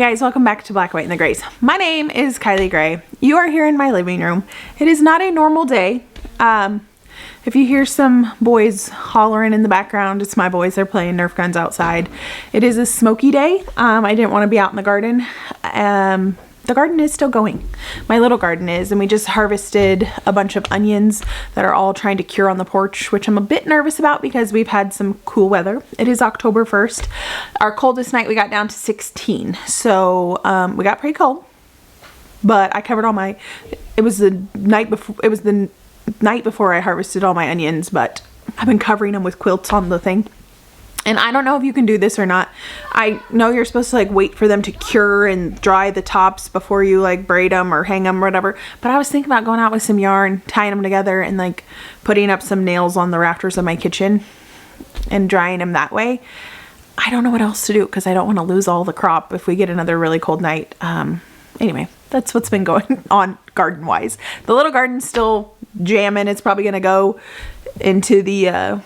Hey guys, welcome back to Black, White, and the Grays. My name is Kylie Gray. You are here in my living room. It is not a normal day. If you hear some boys hollering in the background, it's my boys. They're playing Nerf guns outside. It is a smoky day. I didn't want to be out in the garden. The garden is still going. My little garden is, and we just harvested a bunch of onions that are all trying to cure on the porch, which I'm a bit nervous about because we've had some cool weather. It is October 1st. Our coldest night we got down to 16, so we got pretty cold. But I covered all my, it was the night before I harvested all my onions, but I've been covering them with quilts on the thing. And I don't know if you can do this or not. I know you're supposed to like wait for them to cure and dry the tops before you like braid them or hang them or whatever. But I was thinking about going out with some yarn, tying them together and like putting up some nails on the rafters of my kitchen and drying them that way. I don't know what else to do because I don't want to lose all the crop if we get another really cold night. Anyway, that's what's been going on garden wise. The little garden's still jamming. It's probably going to go into the,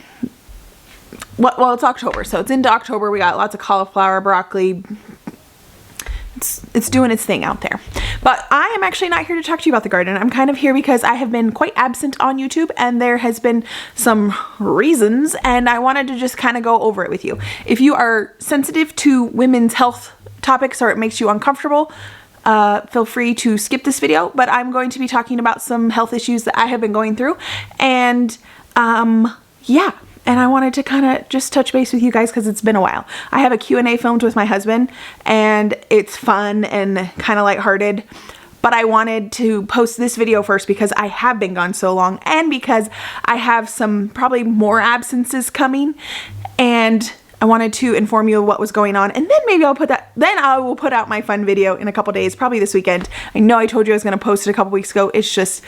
well, it's October, so it's into October. We got lots of cauliflower, broccoli. It's doing its thing out there. But I am actually not here to talk to you about the garden. I'm kind of here because I have been quite absent on YouTube and there has been some reasons and I wanted to just kind of go over it with you. If you are sensitive to women's health topics or it makes you uncomfortable, feel free to skip this video, but I'm going to be talking about some health issues that I have been going through and yeah. And I wanted to kind of just touch base with you guys because it's been a while. I have a Q&A filmed with my husband and it's fun and kind of lighthearted. But I wanted to post this video first because I have been gone so long and because I have some probably more absences coming. And I wanted to inform you of what was going on. And then maybe I'll put that, then I will put out my fun video in a couple days, probably this weekend. I know I told you I was going to post it a couple weeks ago. It's just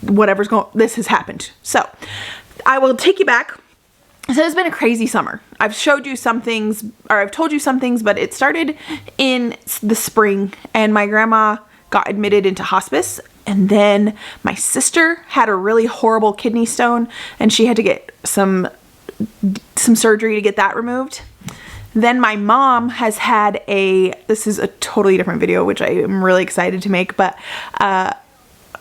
whatever's going, this has happened. So I will take you back. So it's been a crazy summer. I've showed you some things, or I've told you some things, but it started in the spring and my grandma got admitted into hospice. And then my sister had a really horrible kidney stone and she had to get some surgery to get that removed. Then my mom has had this is a totally different video, which I am really excited to make, but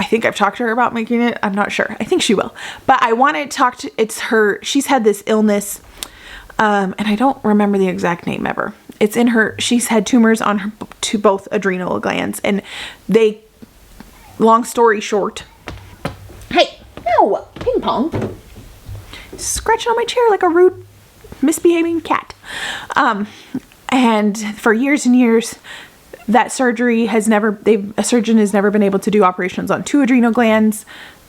I think I've talked to her about making it. I'm not sure. I think she will. But I want to talk to, she's had this illness, and I don't remember the exact name ever. It's in her, she's had tumors on her, to both adrenal glands, and they, long story short, hey, no, ping pong, scratching on my chair like a rude, misbehaving cat. And for years and years, that surgery has never, a surgeon has never been able to do operations on 2 adrenal glands.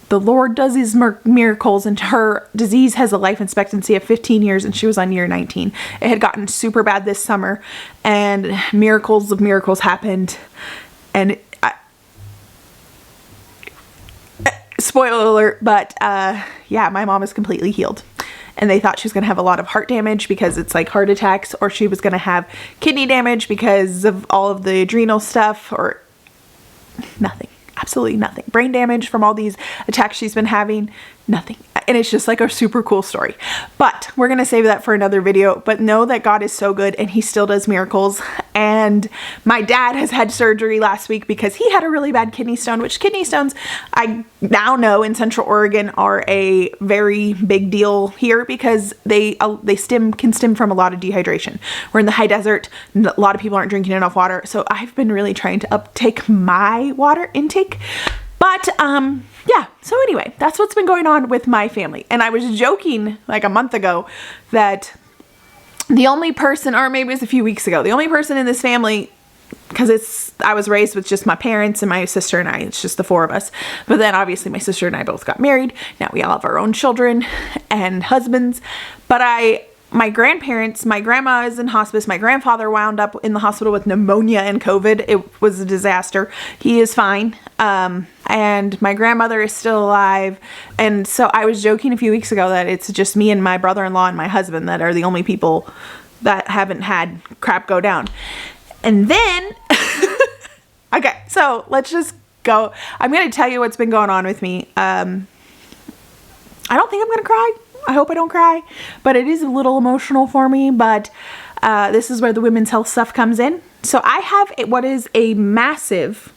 The Lord does his miracles and her disease has a life expectancy of 15 years and she was on year 19. It had gotten super bad this summer and miracles of miracles happened. And spoiler alert, but yeah, my mom is completely healed. And they thought she was going to have a lot of heart damage because it's like heart attacks, or she was going to have kidney damage because of all of the adrenal stuff, or nothing. Absolutely nothing. Brain damage from all these attacks she's been having, nothing. And it's just like a super cool story. But we're going to save that for another video. But know that God is so good and he still does miracles. And my dad has had surgery last week because he had a really bad kidney stone, which kidney stones I now know in Central Oregon are a very big deal here because they can stem from a lot of dehydration. We're in the high desert. A lot of people aren't drinking enough water. So I've been really trying to uptake my water intake. But yeah, so anyway, that's what's been going on with my family. And I was joking like a month ago that the only person, or maybe it was a few weeks ago, the only person in this family, because I was raised with just my parents and my sister and I, it's just the 4 of us. But then obviously my sister and I both got married. Now we all have our own children and husbands. But my grandparents, my grandma is in hospice. My grandfather wound up in the hospital with pneumonia and COVID. It was a disaster. He is fine. And my grandmother is still alive. And so I was joking a few weeks ago that it's just me and my brother-in-law and my husband that are the only people that haven't had crap go down. And then, okay, so let's just go. I'm going to tell you what's been going on with me. I don't think I'm going to cry. I hope I don't cry, but it is a little emotional for me. But this is where the women's health stuff comes in. So I have what is a massive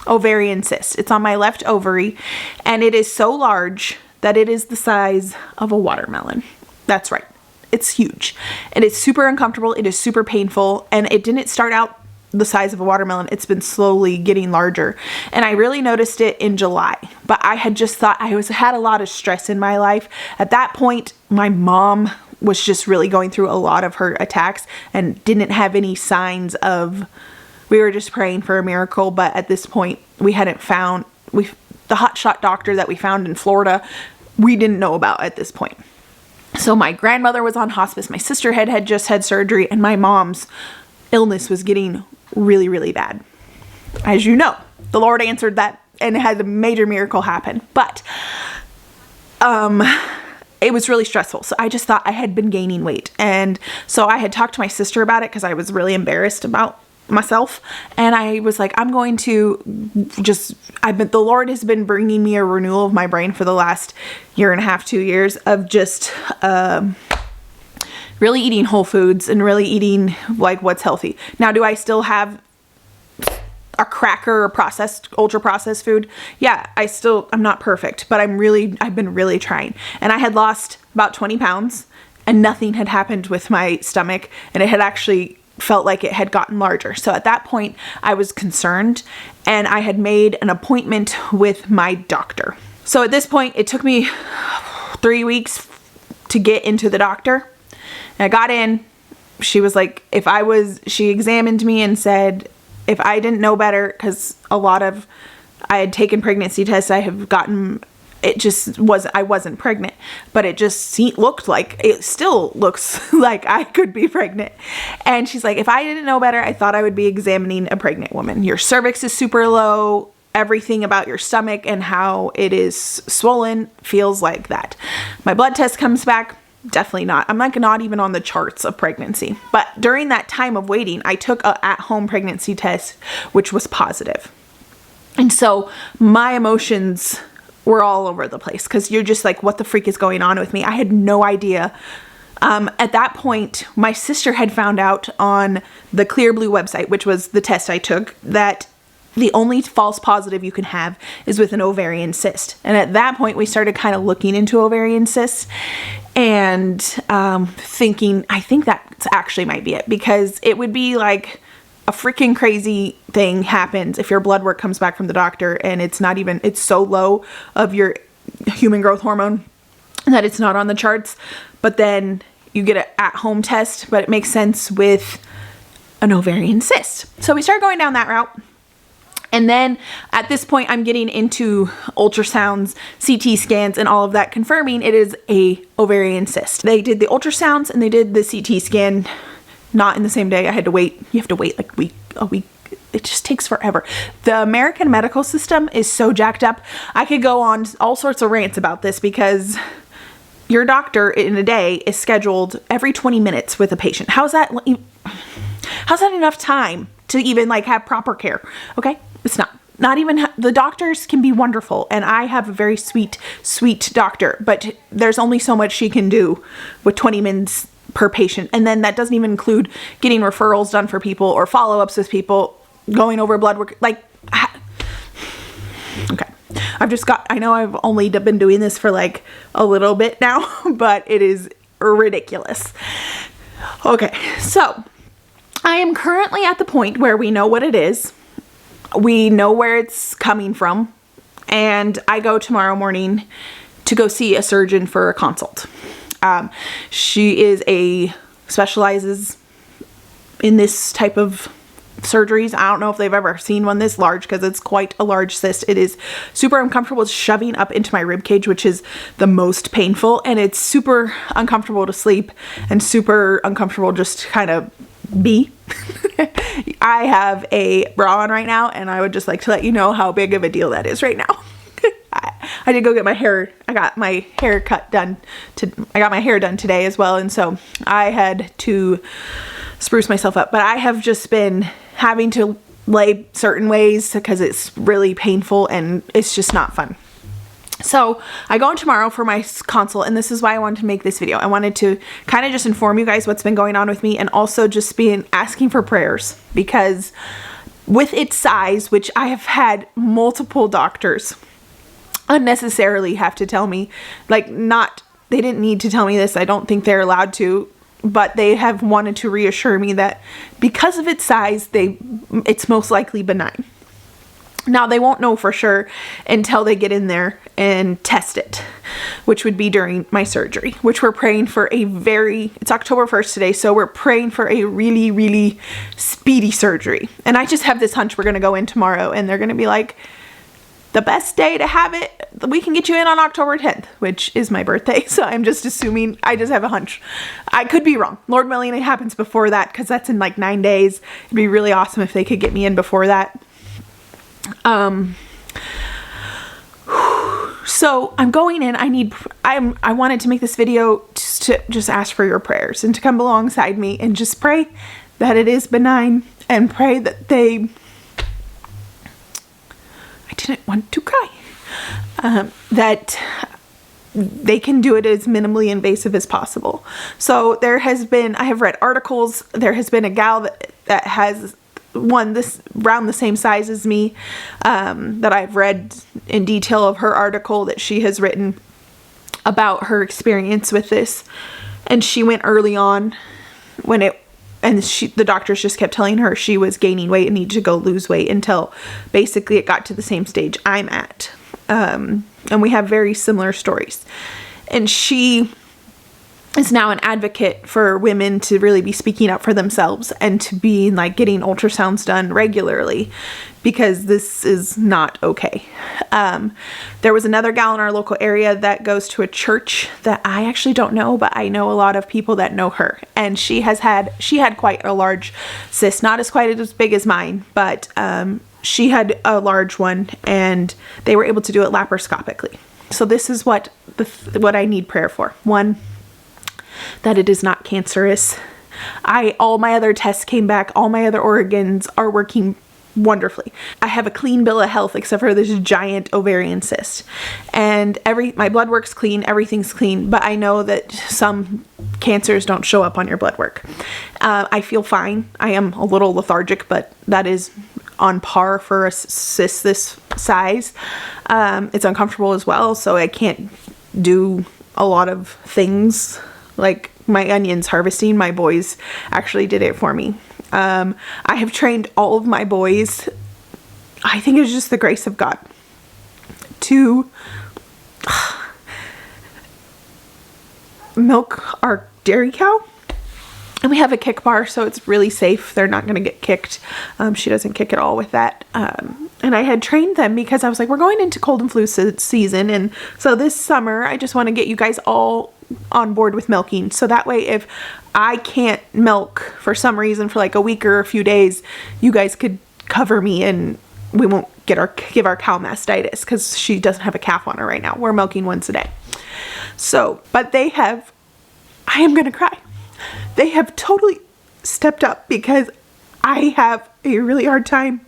ovarian cyst. It's on my left ovary, and it is so large that it is the size of a watermelon. That's right. It's huge. It is super uncomfortable. It is super painful, and it didn't start out the size of a watermelon. It's been slowly getting larger, and I really noticed it in July, but I had just thought had a lot of stress in my life. At that point, my mom was just really going through a lot of her attacks and didn't have any signs of, we were just praying for a miracle, but at this point we hadn't found, the hotshot doctor that we found in Florida, we didn't know about at this point. So my grandmother was on hospice, my sister had just had surgery, and my mom's illness was getting really, really bad. As you know, the Lord answered that and had a major miracle happen. But it was really stressful. So I just thought I had been gaining weight. And so I had talked to my sister about it because I was really embarrassed about myself. And I was like, I'm going to the Lord has been bringing me a renewal of my brain for the last year and a half, 2 years of just really eating whole foods and really eating like what's healthy. Now, do I still have a cracker or ultra processed food? Yeah, I'm not perfect, but I've been really trying. And I had lost about 20 pounds and nothing had happened with my stomach, and it had actually felt like it had gotten larger. So at that point I was concerned, and I had made an appointment with my doctor. So at this point it took me 3 weeks to get into the doctor. And I got in, she was like, she examined me and said, if I didn't know better, because I had taken pregnancy tests, I wasn't pregnant, but it just it still looks like I could be pregnant. And she's like, if I didn't know better, I thought I would be examining a pregnant woman. Your cervix is super low. Everything about your stomach and how it is swollen feels like that. My blood test comes back. Definitely not. I'm like not even on the charts of pregnancy. But during that time of waiting, I took a at-home pregnancy test, which was positive. And so my emotions were all over the place because you're just like, what the freak is going on with me? I had no idea. At that point, my sister had found out on the Clear Blue website, which was the test I took, that the only false positive you can have is with an ovarian cyst. And at that point, we started kind of looking into ovarian cysts and thinking, I think that actually might be it, because it would be like a freaking crazy thing happens if your blood work comes back from the doctor and it's so low of your human growth hormone that it's not on the charts, but then you get an at-home test, but it makes sense with an ovarian cyst. So we started going down that route. And then at this point, I'm getting into ultrasounds, CT scans, and all of that, confirming it is a ovarian cyst. They did the ultrasounds and they did the CT scan, not in the same day. I had to wait. You have to wait like a week. It just takes forever. The American medical system is so jacked up. I could go on all sorts of rants about this because your doctor in a day is scheduled every 20 minutes with a patient. How's that enough time to even like have proper care? Okay. It's not even, the doctors can be wonderful, and I have a very sweet doctor, but there's only so much she can do with 20 minutes per patient. And then that doesn't even include getting referrals done for people or follow-ups with people, going over blood work. Like, okay. I know I've only been doing this for like a little bit now, but it is ridiculous. Okay. So I am currently at the point where we know what it is. We know where it's coming from, and I go tomorrow morning to go see a surgeon for a consult. She specializes in this type of surgeries. I don't know if they've ever seen one this large because it's quite a large cyst. It is super uncomfortable. It's shoving up into my rib cage, which is the most painful, and it's super uncomfortable to sleep and super uncomfortable just to kind of be. I have a bra on right now, and I would just like to let you know how big of a deal that is right now. I did go get my hair. I got my hair done today as well, and so I had to spruce myself up. But I have just been having to lay certain ways because it's really painful and it's just not fun. So I go in tomorrow for my consult, and this is why I wanted to make this video. I wanted to kind of just inform you guys what's been going on with me, and also just asking for prayers, because with its size, which I have had multiple doctors unnecessarily have to tell me, like, they didn't need to tell me this. I don't think they're allowed to, but they have wanted to reassure me that because of its size, it's most likely benign. Now, they won't know for sure until they get in there and test it, which would be during my surgery, which we're praying for it's October 1st today, so we're praying for a really, really speedy surgery. And I just have this hunch we're going to go in tomorrow, and they're going to be like, the best day to have it, we can get you in on October 10th, which is my birthday. So I'm just assuming, I just have a hunch. I could be wrong. Lord willing, it happens before that, because that's in like 9 days. It'd be really awesome if they could get me in before that. So I'm going in. I wanted to make this video just ask for your prayers and to come alongside me and just pray that it is benign, and pray that I didn't want to cry, that they can do it as minimally invasive as possible. So I have read articles. There has been a gal that has around the same size as me, that I've read in detail of her article that she has written about her experience with this. And she went early on the doctors just kept telling her she was gaining weight and needed to go lose weight until basically it got to the same stage I'm at. And we have very similar stories. And she is now an advocate for women to really be speaking up for themselves and to be like getting ultrasounds done regularly, because this is not okay. There was another gal in our local area that goes to a church that I actually don't know, but I know a lot of people that know her, and she had quite a large cyst, not quite as big as mine, but she had a large one, and they were able to do it laparoscopically. So this is what I need prayer for. One, that it is not cancerous. All my other tests came back. All my other organs are working wonderfully. I have a clean bill of health except for this giant ovarian cyst, and my blood work's clean. Everything's clean, but I know that some cancers don't show up on your blood work. I feel fine. I am a little lethargic, but that is on par for a cyst this size. It's uncomfortable as well, so I can't do a lot of things. Like my onions harvesting, my boys actually did it for me. I have trained all of my boys. I think it was just the grace of God to milk our dairy cow. And we have a kick bar, so it's really safe. They're not going to get kicked. She doesn't kick at all with that. And I had trained them because I was like, we're going into cold and flu season. And so this summer, I just want to get you guys all on board with milking. So that way, if I can't milk for some reason for like a week or a few days, you guys could cover me and we won't give our cow mastitis, because she doesn't have a calf on her right now. We're milking once a day. So, but I am going to cry. They have totally stepped up, because I have a really hard time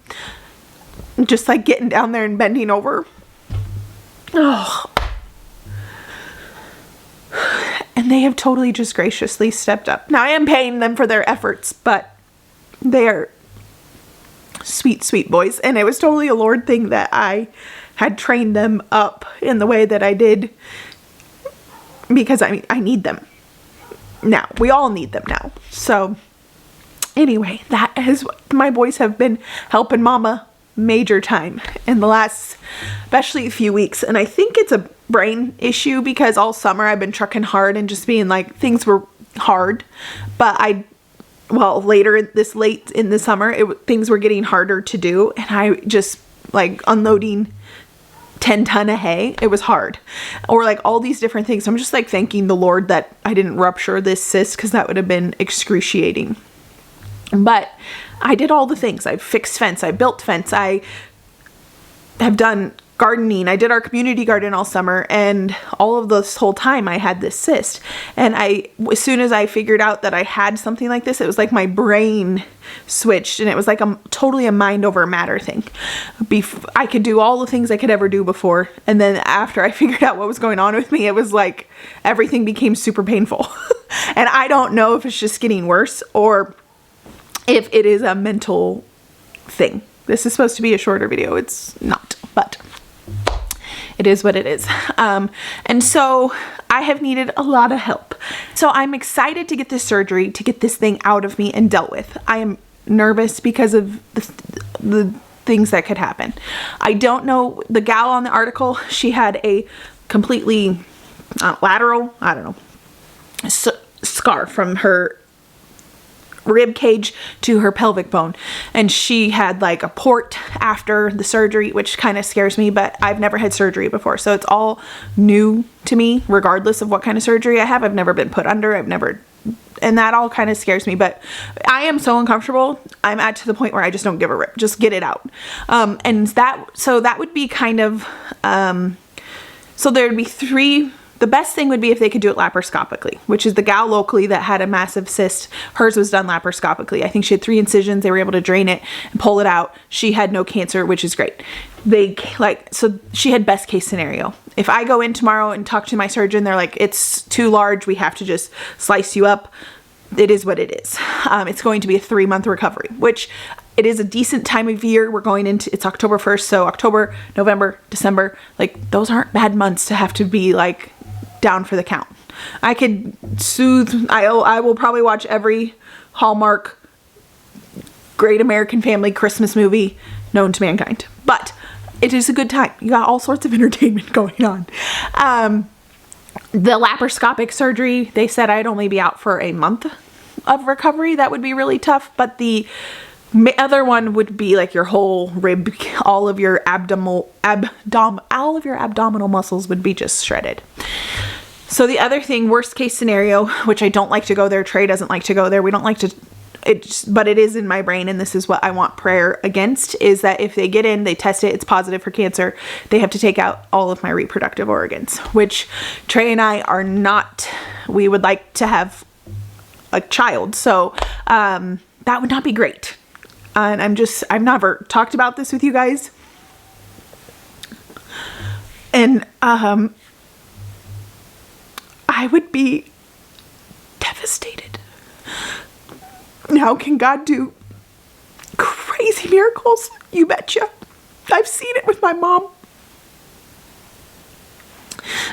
just like getting down there and bending over. Oh. And they have totally just graciously stepped up. Now I am paying them for their efforts, but they are sweet, sweet boys. And it was totally a Lord thing that I had trained them up in the way that I did, because I need them now. We all need them now. So anyway, that is what my boys have been helping mama major time in the last, especially a few weeks. And I think it's a brain issue, because all summer I've been trucking hard and just being like, things were hard, but late in the summer, things were getting harder to do. And I just like unloading 10 ton of hay. It was hard. Or like all these different things. I'm just like thanking the Lord that I didn't rupture this cyst, because that would have been excruciating. But I did all the things. I fixed fence. I built fence. I have done gardening. I did our community garden all summer, and all of this whole time I had this cyst. And as soon as I figured out that I had something like this, it was like my brain switched, and it was like totally a mind over matter thing. I could do all the things I could ever do before, and then after I figured out what was going on with me, it was like everything became super painful. And I don't know if it's just getting worse or if it is a mental thing. This is supposed to be a shorter video. It's not, but it is what it is. And so I have needed a lot of help. So I'm excited to get this surgery, to get this thing out of me and dealt with. I am nervous because of the things that could happen. I don't know, the gal on the article, she had a completely lateral, I don't know, scar from her rib cage to her pelvic bone, and she had like a port after the surgery, which kind of scares me, but I've never had surgery before, so it's all new to me regardless of what kind of surgery I have. I've never been put under, and that all kind of scares me, but I am so uncomfortable. I'm to the point where I just don't give a rip, just get it out. And that would be kind of so there'd be three. The best thing would be if they could do it laparoscopically, which is the gal locally that had a massive cyst. Hers was done laparoscopically. I think she had 3 incisions. They were able to drain it and pull it out. She had no cancer, which is great. So she had best case scenario. If I go in tomorrow and talk to my surgeon, they're like, it's too large. We have to just slice you up. It is what it is. It's going to be a 3-month recovery, which it is a decent time of year. We're going into, it's October 1st. So October, November, December, like those aren't bad months to have to be like down for the count. I could soothe, I will probably watch every Hallmark Great American Family Christmas movie known to mankind, but it is a good time. You got all sorts of entertainment going on. The laparoscopic surgery, they said I'd only be out for a month of recovery. That would be really tough, but the other one would be like your whole rib, all of your abdominal muscles would be just shredded. So the other thing, worst case scenario, which I don't like to go there, Trey doesn't like to go there, we don't like to, but it is in my brain, and this is what I want prayer against, is that if they get in, they test it, it's positive for cancer, they have to take out all of my reproductive organs, which Trey and I are not, we would like to have a child, so that would not be great. And I've never talked about this with you guys. And I would be devastated. Now, can God do crazy miracles? You betcha. I've seen it with my mom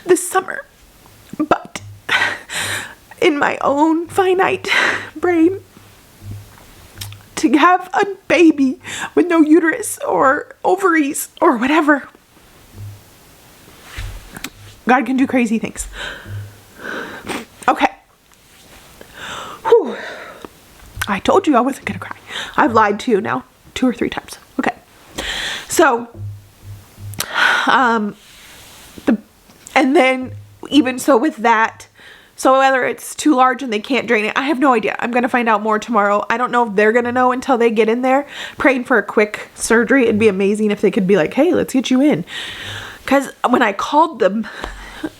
this summer. But in my own finite brain, to have a baby with no uterus or ovaries or whatever, God can do crazy things. Okay. Whew. I told you I wasn't gonna cry. I've lied to you now 2 or 3 times. Okay. So, and then even so with that, so whether it's too large and they can't drain it, I have no idea. I'm going to find out more tomorrow. I don't know if they're going to know until they get in there. Praying for a quick surgery. It'd be amazing if they could be like, hey, let's get you in. Because when I called them,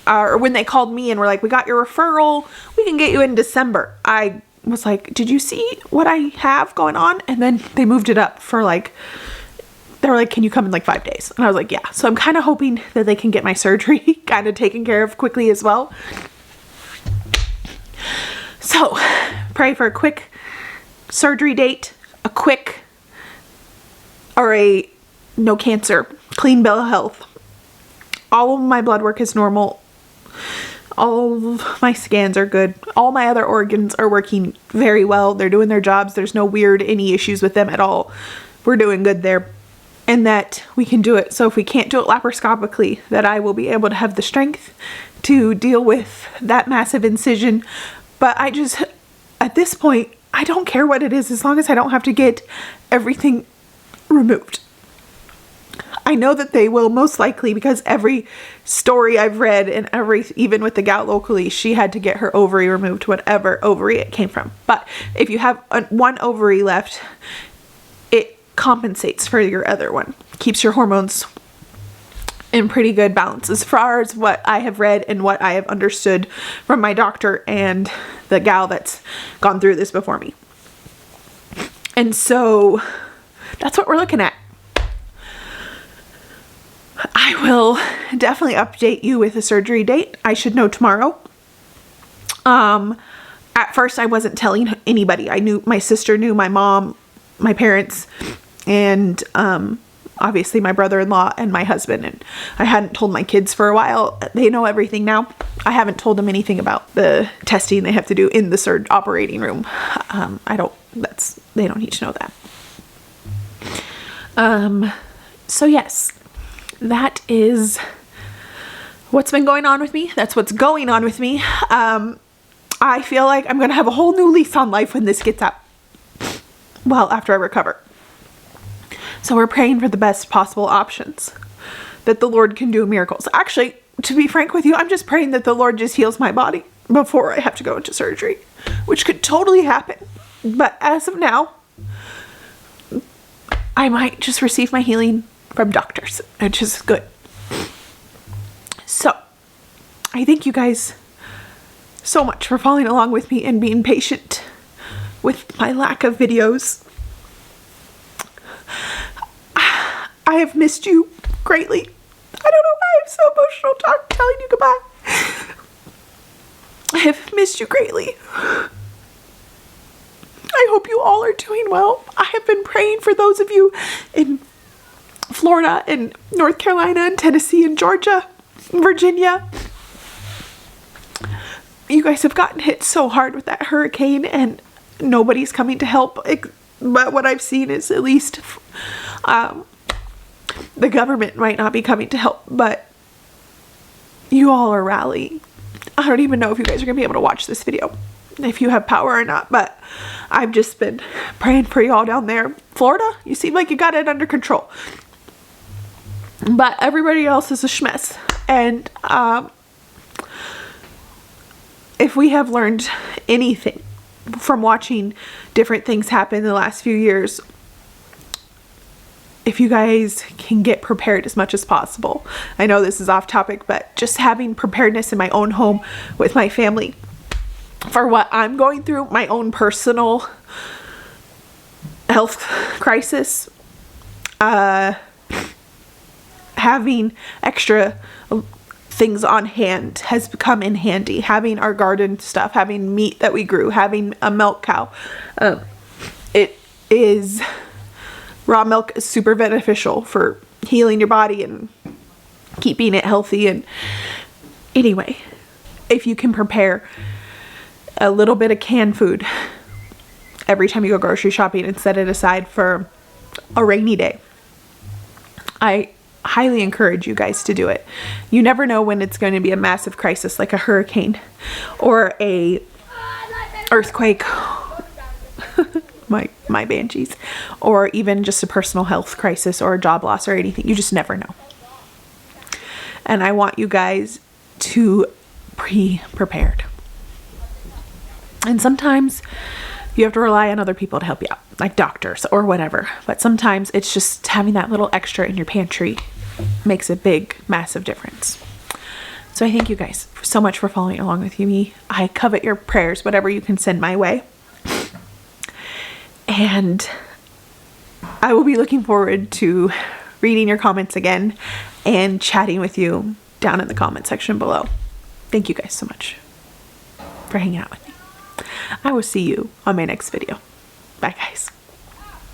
or when they called me and were like, we got your referral, we can get you in December, I was like, did you see what I have going on? And then they moved it up for like, they were like, can you come in like 5 days? And I was like, yeah. So I'm kind of hoping that they can get my surgery kind of taken care of quickly as well. So pray for a quick surgery date, no cancer, clean bill of health. All of my blood work is normal. All of my scans are good. All my other organs are working very well. They're doing their jobs. There's no any issues with them at all. We're doing good there. And that we can do it. So if we can't do it laparoscopically, that I will be able to have the strength to deal with that massive incision. But at this point, I don't care what it is as long as I don't have to get everything removed. I know that they will most likely, because every story I've read and even with the gal locally, she had to get her ovary removed, whatever ovary it came from. But if you have one ovary left, it compensates for your other one, keeps your hormones in pretty good balance as far as what I have read and what I have understood from my doctor and the gal that's gone through this before me. And so that's what we're looking at. I will definitely update you with a surgery date. I should know tomorrow. At first I wasn't telling anybody. I knew my sister knew, my mom, my parents, and obviously my brother-in-law and my husband. And I hadn't told my kids for a while. They know everything now. I haven't told them anything about the testing they have to do in the operating room. They don't need to know that. So yes, that is what's been going on with me. That's what's going on with me. I feel like I'm going to have a whole new lease on life when this gets out. Well, after I recover. So we're praying for the best possible options, that the Lord can do miracles. Actually, to be frank with you, I'm just praying that the Lord just heals my body before I have to go into surgery, which could totally happen. But as of now, I might just receive my healing from doctors, which is good. So I thank you guys so much for following along with me and being patient with my lack of videos. I have missed you greatly. I don't know why I'm so emotional telling you goodbye. I have missed you greatly. I hope you all are doing well. I have been praying for those of you in Florida and North Carolina and Tennessee and Georgia, Virginia. You guys have gotten hit so hard with that hurricane and nobody's coming to help. But what I've seen is at least the government might not be coming to help, but you all are rallying. I don't even know if you guys are going to be able to watch this video, if you have power or not, but I've just been praying for y'all down there. Florida, you seem like you got it under control. But everybody else is a schmess. And if we have learned anything from watching different things happen in the last few years, if you guys can get prepared as much as possible. I know this is off topic, but just having preparedness in my own home with my family for what I'm going through, my own personal health crisis, having extra things on hand has become in handy. Having our garden stuff, having meat that we grew, having a milk cow. Raw milk is super beneficial for healing your body and keeping it healthy. And anyway, if you can prepare a little bit of canned food every time you go grocery shopping and set it aside for a rainy day, I highly encourage you guys to do it. You never know when it's going to be a massive crisis like a hurricane or a earthquake. my banshees, or even just a personal health crisis or a job loss or anything. You just never know. And I want you guys to be prepared. And sometimes you have to rely on other people to help you out, like doctors or whatever. But sometimes it's just having that little extra in your pantry makes a big, massive difference. So I thank you guys so much for following along with me. I covet your prayers, whatever you can send my way. And I will be looking forward to reading your comments again and chatting with you down in the comment section below. Thank you guys so much for hanging out with me. I will see you on my next video. Bye guys.